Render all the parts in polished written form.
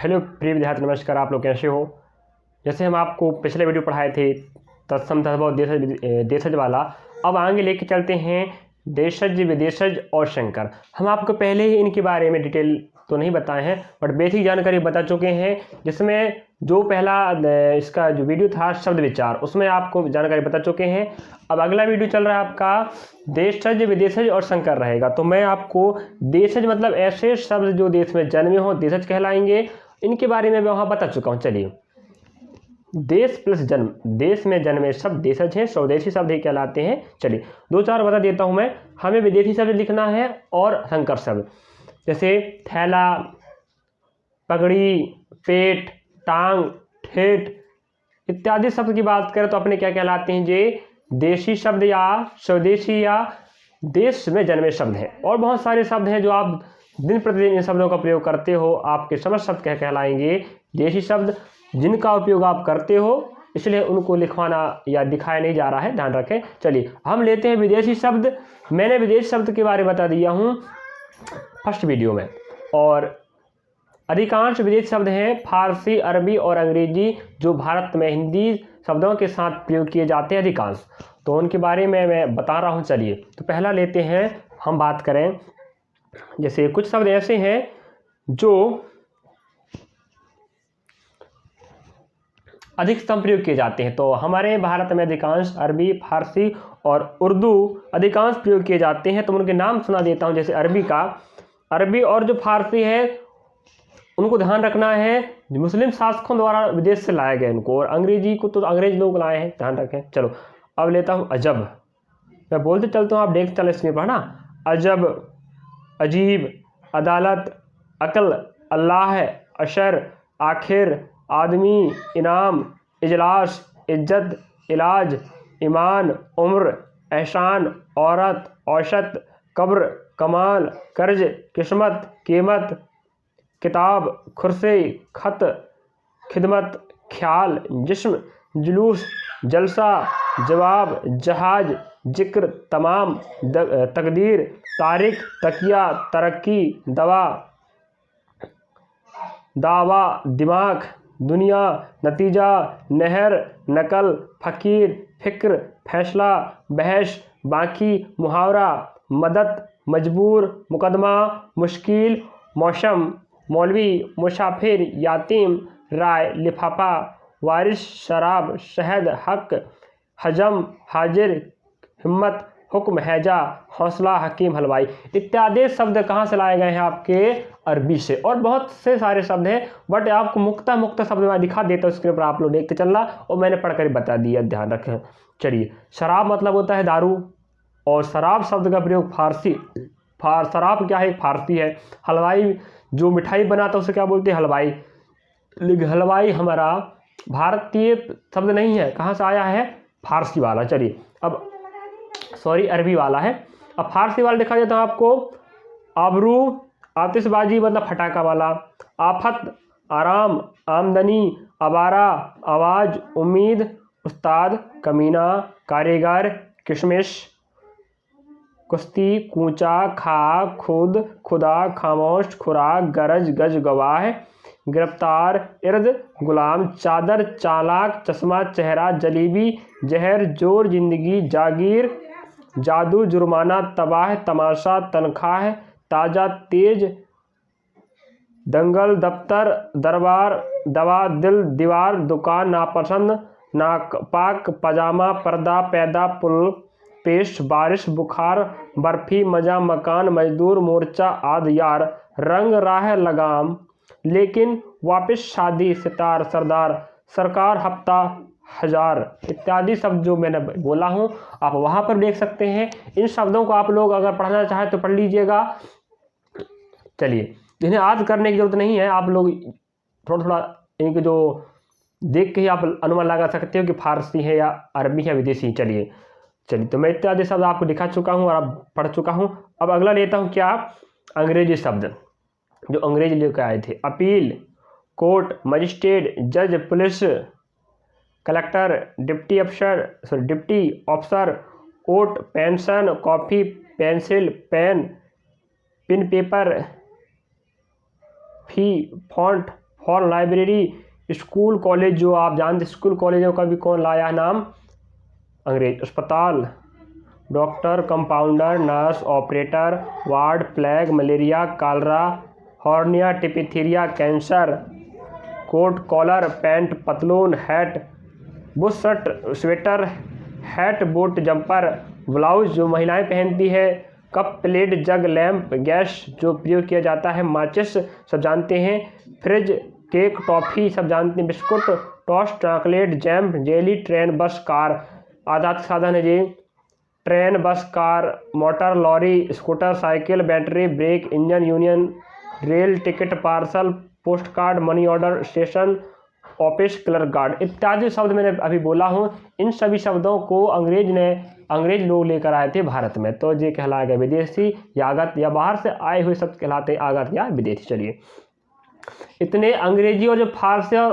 Hello प्रिय विद्यार्थी, नमस्कार। आप लोग कैसे हो? जैसे हम आपको पिछले वीडियो पढ़ाए थे तत्सम तद्भव देशज वाला, अब आगे लेके चलते हैं देशज, विदेशज और शंकर। हम आपको पहले ही इनके बारे में डिटेल तो नहीं बताए हैं, बट बेसिक जानकारी बता चुके हैं। जिसमें जो पहला इसका जो वीडियो था शब्द विचार, उसमें आपको जानकारी बता चुके हैं। अब अगला वीडियो चल रहा है आपका देशज, विदेशज और शंकर रहेगा। तो मैं आपको देशज मतलब ऐसे शब्द जो देश में जन्मे हों देशज कहलाएंगे, इनके बारे में मैं वहाँ बता चुका हूँ। चलिए, देश प्लस जन्म, देश में जन्मे शब्द देशज हैं, स्वदेशी शब्द ही कहलाते हैं। चलिए दो चार बता देता हूँ मैं। हमें विदेशी शब्द लिखना है और शंकर शब्द, जैसे थैला, पगड़ी, पेट, टांग, ठेठ इत्यादि शब्द की बात करें तो अपने क्या कहलाते हैं? ये देशी शब्द या स्वदेशी या देश में जन्मे शब्द हैं। और बहुत सारे शब्द हैं जो आप दिन प्रतिदिन इन शब्दों का प्रयोग करते हो, आपके समझ शब्द क्या कहलाएंगे? देशी शब्द जिनका उपयोग आप करते हो, इसलिए उनको लिखवाना या दिखाया नहीं जा रहा है, ध्यान रखें। चलिए हम लेते हैं विदेशी शब्द। मैंने विदेशी शब्द के बारे में बता दिया हूँ फर्स्ट वीडियो में। और अधिकांश विदेशी शब्द हैं फारसी, अरबी और अंग्रेजी, जो भारत में हिंदी शब्दों के साथ प्रयोग किए जाते हैं अधिकांश। तो उनके बारे में मैं बता रहा हूँ। चलिए तो पहला लेते हैं, हम बात करें जैसे कुछ शब्द ऐसे हैं जो अधिकतम प्रयोग किए जाते हैं। तो हमारे भारत में अधिकांश अरबी, फारसी और उर्दू अधिकांश प्रयोग किए जाते हैं। तो उनके नाम सुना देता हूँ। जैसे अरबी का, अरबी और जो फारसी है उनको ध्यान रखना है, मुस्लिम शासकों द्वारा विदेश से लाया गया इनको, और अंग्रेजी को तो अंग्रेज लोग लाए हैं, ध्यान रखें। चलो अब लेता हूँ अजब। मैं बोलते चलता हूँ, आप देखते चले स्क्रीन पर ना। अजब, अजीब, अदालत, अकल, अल्लाह, अशर, आखिर, आदमी, इनाम, इजलास, इज्जत, इलाज, ईमान, उम्र, एहसान, औरत, औसत, कब्र, कमाल, कर्ज, किस्मत, कीमत, किताब, कुर्सी, खत, खिदमत, ख्याल, जिस्म, जुलूस, जलसा, जवाब, जहाज, जिक्र, तमाम, तकदीर, तारीख, तकिया, तरक्की, दवा, दावा, दिमाग, दुनिया, नतीजा, नहर, नकल, फकीर, फिक्र, फैसला, बहस, बाकी, मुहावरा, मदद, मजबूर, मुकदमा, मुश्किल, मौसम, मौलवी, मुसाफिर, यातीम, राय, लिफाफा, वारिस, शराब, शहद, हक, हजम, हाजिर, हिम्मत, हुक्म, हैजा, हौसला, हकीम, हलवाई इत्यादि शब्द कहाँ से लाए गए हैं? आपके अरबी से। और बहुत से सारे शब्द हैं, बट आपको मुक्त शब्द मैं दिखा देता हूँ स्क्रीन पर, आप लोग देखते चलना, और मैंने पढ़कर बता दिया, ध्यान रखें। चलिए, शराब मतलब होता है दारू, और शराब शब्द का प्रयोग फारसी, शराब क्या है? फारसी है। हलवाई जो मिठाई बनाता है उसे क्या बोलते हैं? हलवाई। लेकिन हलवाई हमारा भारतीय शब्द नहीं है, कहाँ से आया है? फारसी वाला। चलिए अब अरबी वाला है। अब फारसी वाला दिखा देता हूँ आपको। आबरू, आतिशबाजी मतलब फटाका वाला, आफत, आराम, आमदनी, आवारा, आवाज, उम्मीद, उस्ताद, कमीना, कारीगर, किशमिश, कुश्ती, कूचा, खा, खुद, खुदा, खामोश, खुराक, गरज, गज, गवाह, गिरफ्तार, इर्द, गुलाम, चादर, चालाक, चश्मा, चेहरा, जलेबी, जहर, जोर, जिंदगी, जागीर, जादू, जुर्माना, तबाह, तमाशा, तनख्वाह, ताज़ा, तेज, दंगल, दफ्तर, दरबार, दवा, दिल, दीवार, दुकान, नापसंद, नापाक, पजामा, पर्दा, पैदा, पुल, पेश, बारिश, बुखार, बर्फी, मजा, मकान, मजदूर, मोर्चा, आदि, यार, रंग, राह, लगाम, लेकिन, वापस, शादी, सितार, सरदार, सरकार, हफ्ता, हजार इत्यादि शब्द जो मैंने बोला हूँ आप वहाँ पर देख सकते हैं। इन शब्दों को आप लोग अगर पढ़ना चाहें तो पढ़ लीजिएगा। चलिए, इन्हें याद करने की जरूरत नहीं है, आप लोग थोड़ा थोड़ा इनके जो देख के ही आप अनुमान लगा सकते हो कि फारसी है या अरबी है, विदेशी। चलिए तो मैं इत्यादि शब्द आपको दिखा चुका हूँ और आप पढ़ चुका हूँ। अब अगला लेता हूँ क्या? अंग्रेजी शब्द जो अंग्रेज लेकर आए थे। अपील, कोर्ट, मजिस्ट्रेट, जज, police, collector, deputy officer, oath, pension, coffee, pencil, pen, pin, paper, fee, font, hall, library, school college, जो आप जानते स्कूल कॉलेजों का भी कौन लाया है नाम, अंग्रेज। अस्पताल, doctor, compounder, nurse, operator, ward, plague, malaria, cholera, hernia, diphtheria, cancer. Coat, collar, pant, पतलून, hat, bush shirt, sweater, hat, boot, jumper, blouse जो महिलाएं पहनती है, cup, plate, jug, lamp, gas जो प्रयोग किया जाता है, माचिस सब जानते हैं, फ्रिज, केक, टॉफ़ी सब जानते हैं, biscuit, toast, chocolate, jam, jelly, train, bus, car. आधार साधन है जी, train, bus, car, motor, lorry, scooter, cycle, battery, brake, engine, union, rail, ticket, parcel, postcard, money order, station, office, clerk guard इत्यादि शब्द मैंने अभी बोला हूँ। इन सभी शब्दों को अंग्रेज लोग लेकर आए थे भारत में, तो ये कहलाया गया विदेशी या आगत, या बाहर से आए हुए शब्द कहलाते आगत या विदेशी। चलिए, इतने अंग्रेजी और जो फारसी और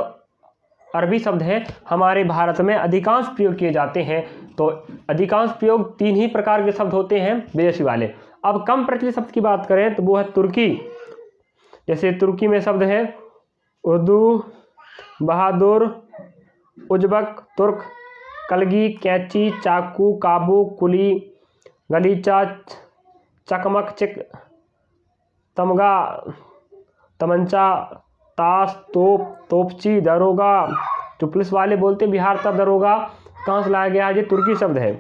अरबी शब्द हैं हमारे भारत में अधिकांश प्रयोग किए जाते हैं। तो अधिकांश प्रयोग 3 ही प्रकार के शब्द होते हैं विदेशी वाले। अब कम प्रचलित शब्द की बात करें तो वो है तुर्की। जैसे तुर्की में शब्द हैं उर्दू, बहादुर, उज़्बक, तुर्क, कलगी, कैंची, चाकू, काबू, कुली, गलीचा, चकमक, चिक, तमगा, तमंचा, ताश, तोप, तोपची, दरोगा जो पुलिस वाले बोलते हैं बिहार तक दरोगा कहाँ से लाया गया है, ये तुर्की शब्द है।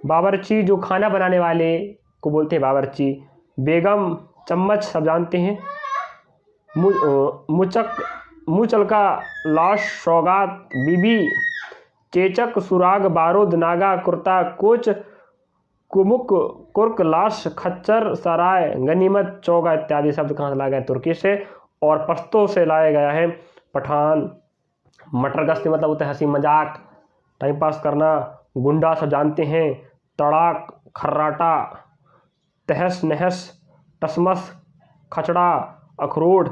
बावर्ची जो खाना बनाने वाले को बोलते हैं बावर्ची। बेगम, चम्मच सब जानते हैं। मुचलका, लाश, सौगात, बीबी, चेचक, सुराग, बारूद, नागा, कुर्ता, कोच, कुमुक, कुर्क, लाश, खच्चर, सराय, गनीमत, चौगा इत्यादि शब्द कहाँ से लाया गया तुर्की से। और पश्तो से लाया गया है पठान। मटर गश्त मतलब होता है हंसी मजाक, टाइम पास करना। गुंडा सब जानते हैं। तड़ाक, खर्राटा, तहस नहस, टसमस, खचड़ा, अखरोट,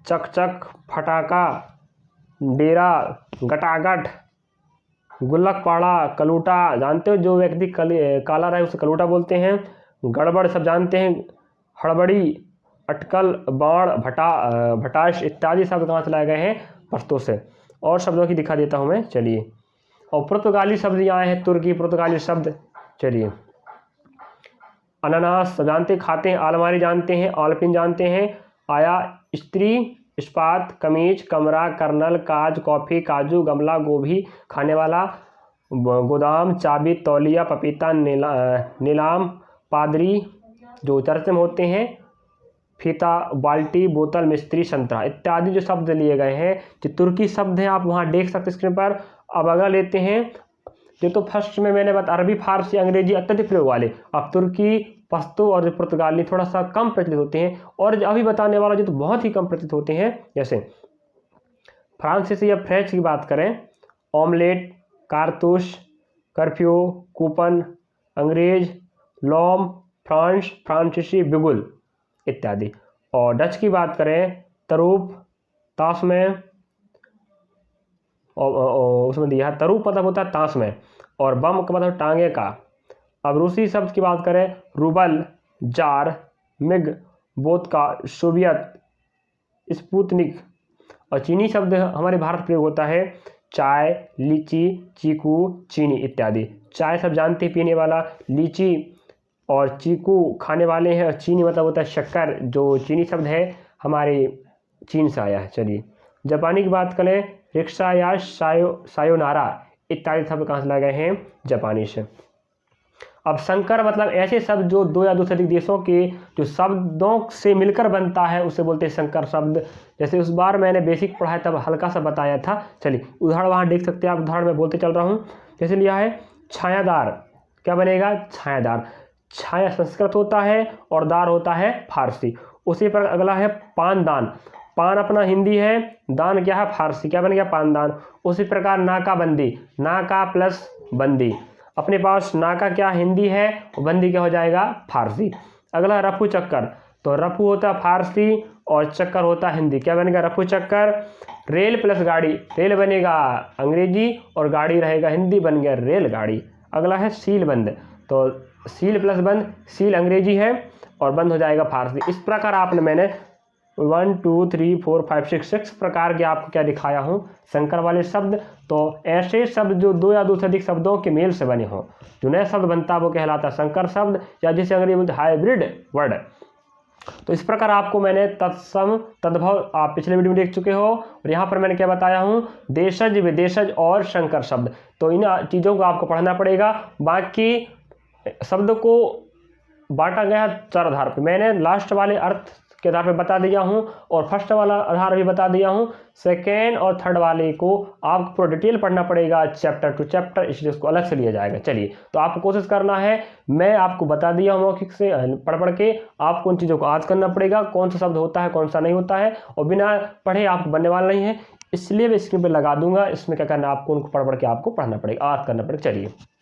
चकचक, फटाका, डेरा, गटागट, गुल्लक पाड़ा, कलूटा जानते हो जो व्यक्ति काला रहे उसे कलूटा बोलते हैं। गड़बड़ सब जानते हैं। हड़बड़ी, अटकल, बाण, भटाश इत्यादि शब्द कहाँ से लाए गए हैं पश्तो से। और शब्दों की दिखा देता हूँ मैं, चलिए। और पुर्तगाली शब्द यहाँ आए हैं, तुर्की पुर्तगाली शब्द। चलिए, अनानास जानते खाते हैं। आलमारी जानते हैं। आलपिन जानते हैं। आया, स्त्री, इस्पात, कमीज, कमरा, कर्नल, काज, कॉफ़ी, काजू, गमला, गोभी खाने वाला, गोदाम, चाबी, तौलिया, पपीता, नीलाम, पादरी जो चर्च में होते हैं, फीता, बाल्टी, बोतल, मिस्त्री, संतरा इत्यादि जो शब्द लिए गए हैं जो तुर्की शब्द हैं, आप वहाँ देख सकते स्क्रीन पर। अब अगर लेते हैं जो तो फर्स्ट में मैंने बताया अरबी, फारसी, अंग्रेजी अत्यधिक प्रयोग वाले। अब तुर्की, पश्तो और जो पुर्तगाली थोड़ा सा कम प्रचलित होते हैं। और अभी बताने वाला जो तो बहुत ही कम प्रचलित होते हैं, जैसे फ्रांसीसी या फ्रेंच की बात करें, ऑमलेट, कारतूस, कर्फ्यू, कूपन, अंग्रेज, लॉम, फ्रांस, फ्रांसीसी, बिगुल इत्यादि। और डच की बात करें, तरूप, ताश में, और उसमें दिया है तरूप मतलब होता है ताश में, और बम का मतलब टांगे का। अब रूसी शब्द की बात करें, rouble, jar, MiG, vodka, Soviet, Sputnik. और चीनी शब्द हमारे भारत प्रयोग होता है, चाय, लीची, चीकू, चीनी इत्यादि। चाय सब जानते हैं पीने वाला, लीची और चीकू खाने वाले हैं, और चीनी मतलब होता है शक्कर, जो चीनी शब्द है हमारे चीन से आया है। चलिए, जापानी की बात करें, रिक्शा या सायोनारा इत्यादि शब्द कहाँ से लाए गए हैं, जापानी से। अब संकर मतलब ऐसे शब्द जो 2 या 2 से अधिक देशों के जो शब्दों से मिलकर बनता है उसे बोलते हैं संकर शब्द। जैसे उस बार मैंने बेसिक पढ़ाया तब हल्का सा बताया था। चलिए, उदाहरण वहाँ देख सकते हैं आप, उदाहरण मैं बोलते चल रहा हूँ। जैसे लिया है छायादार, क्या बनेगा, छायादार। छाया संस्कृत होता है और दार होता है फारसी। उसी पर अगला है पानदान। पान अपना हिंदी है, दान क्या है फारसी, क्या बन गया पानदान। उसी प्रकार नाकाबंदी, नाका प्लस बंदी, अपने पास नाका क्या हिंदी है, बंदी क्या हो जाएगा फारसी। अगला रफू चक्कर, तो रफू होता है फारसी और चक्कर होता है हिंदी, क्या बनेगा रफू चक्कर। रेल प्लस गाड़ी, रेल बनेगा अंग्रेजी और गाड़ी रहेगा हिंदी, बन गया रेलगाड़ी। अगला है सील बंद, तो सील प्लस बंद, सील अंग्रेजी है और बंद हो जाएगा फारसी। इस प्रकार आपने मैंने 1 2 3 4 5 6 प्रकार के आपको क्या दिखाया हूँ संकर वाले शब्द। तो ऐसे शब्द जो दो या दो से अधिक शब्दों के मेल से बने हों, जो नया शब्द बनता है वो कहलाता है संकर शब्द, या जिसे अंग्रेजी में हाइब्रिड वर्ड। तो इस प्रकार आपको मैंने तत्सम तद्भव आप पिछले वीडियो में देख चुके हो, और यहाँ पर मैंने क्या बताया हूँ देशज विदेशज और संकर शब्द। तो इन चीज़ों को आपको पढ़ना पड़ेगा। बाकी शब्द को बांटा गया चार आधार पे, मैंने लास्ट वाले अर्थ के आधार पे बता दिया हूँ, और फर्स्ट वाला आधार भी बता दिया हूँ। सेकेंड और थर्ड वाले को आपको पूरा डिटेल पढ़ना पड़ेगा चैप्टर टू चैप्टर, इसलिए उसको अलग से लिया जाएगा। चलिए, तो आपको कोशिश करना है, मैं आपको बता दिया हूँ मौखिक से पढ़ के, आपको उन चीज़ों को आज करना पड़ेगा, कौन सा शब्द होता है कौन सा नहीं होता है, और बिना पढ़े आप बनने वाला नहीं है, इसलिए मैं स्क्रीन पर लगा दूंगा। इसमें क्या करना है, आपको उनको पढ़ के आपको पढ़ना पड़ेगा, आज करना पड़ेगा। चलिए।